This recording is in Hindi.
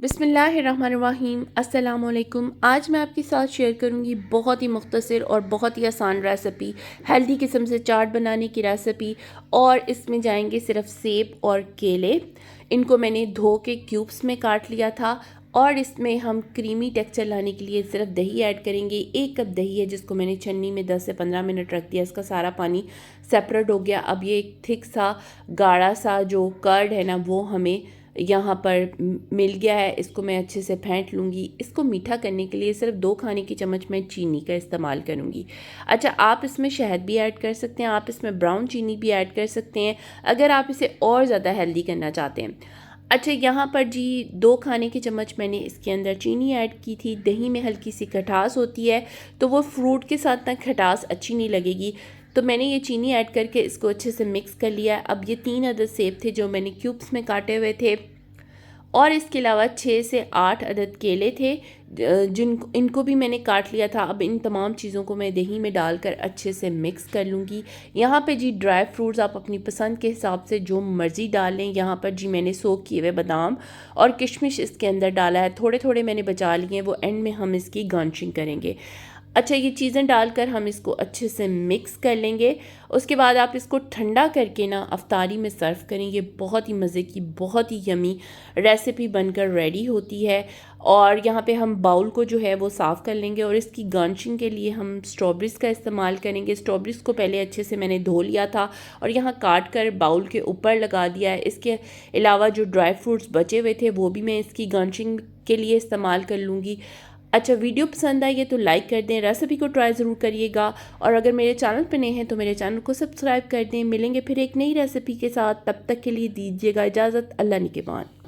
बिस्मिल्लाहिर्रहमानिर्रहीम अस्सलाम वालेकुम। आज मैं आपके साथ शेयर करूंगी बहुत ही मुख्तसर और बहुत ही आसान रेसिपी, हेल्दी किस्म से चाट बनाने की रेसिपी। और इसमें जाएंगे सिर्फ सेब और केले। इनको मैंने धो के क्यूब्स में काट लिया था। और इसमें हम क्रीमी टेक्सचर लाने के लिए सिर्फ दही ऐड करेंगे। 1 कप दही है जिसको मैंने छन्नी में 10 से 15 मिनट रख दिया। इसका सारा पानी सेपरेट हो गया। अब ये एक थिक सा गाढ़ा सा जो कर्ड है ना वो हमें यहाँ पर मिल गया है। इसको मैं अच्छे से फेंट लूँगी। इसको मीठा करने के लिए सिर्फ 2 खाने की चम्मच मैं चीनी का इस्तेमाल करूँगी। अच्छा, आप इसमें शहद भी ऐड कर सकते हैं, आप इसमें ब्राउन चीनी भी ऐड कर सकते हैं अगर आप इसे और ज़्यादा हेल्दी करना चाहते हैं। अच्छा, यहाँ पर जी 2 खाने की चम्मच मैंने इसके अंदर चीनी ऐड की थी। दही में हल्की सी खटास होती है तो वो फ्रूट के साथ ना खटास अच्छी नहीं लगेगी, तो मैंने ये चीनी ऐड करके इसको अच्छे से मिक्स कर लिया। अब ये 3 अदद सेब थे जो मैंने क्यूब्स में काटे हुए थे, और इसके अलावा 6 से 8 अदद केले थे इनको भी मैंने काट लिया था। अब इन तमाम चीज़ों को मैं दही में डालकर अच्छे से मिक्स कर लूँगी। यहाँ पे जी ड्राई फ्रूट्स आप अपनी पसंद के हिसाब से जो मर्ज़ी डाल लें। यहाँ पर जी मैंने सोक किए हुए बादाम और किशमिश इसके अंदर डाला है, थोड़े थोड़े मैंने बचा लिए हैं, वो एंड में हम इसकी गार्निशिंग करेंगे। अच्छा, ये चीज़ें डालकर हम इसको अच्छे से मिक्स कर लेंगे। उसके बाद आप इसको ठंडा करके ना अफ्तारी में सर्व करेंगे। बहुत ही मज़े की, बहुत ही यमी रेसिपी बनकर रेडी होती है। और यहाँ पे हम बाउल को जो है वो साफ़ कर लेंगे और इसकी गार्निशिंग के लिए हम स्ट्रॉबेरीज़ का इस्तेमाल करेंगे। स्ट्रॉबेरीज़ को पहले अच्छे से मैंने धो लिया था और यहाँ काट कर बाउल के ऊपर लगा दिया है। इसके अलावा जो ड्राई फ्रूट्स बचे हुए थे वो भी मैं इसकी गार्निशिंग के लिए इस्तेमाल कर लूँगी। अच्छा, वीडियो पसंद आई है तो लाइक कर दें, रेसिपी को ट्राई ज़रूर करिएगा। और अगर मेरे चैनल पर नए हैं तो मेरे चैनल को सब्सक्राइब कर दें। मिलेंगे फिर एक नई रेसिपी के साथ, तब तक के लिए दीजिएगा इजाज़त। अल्लाह निगहबान।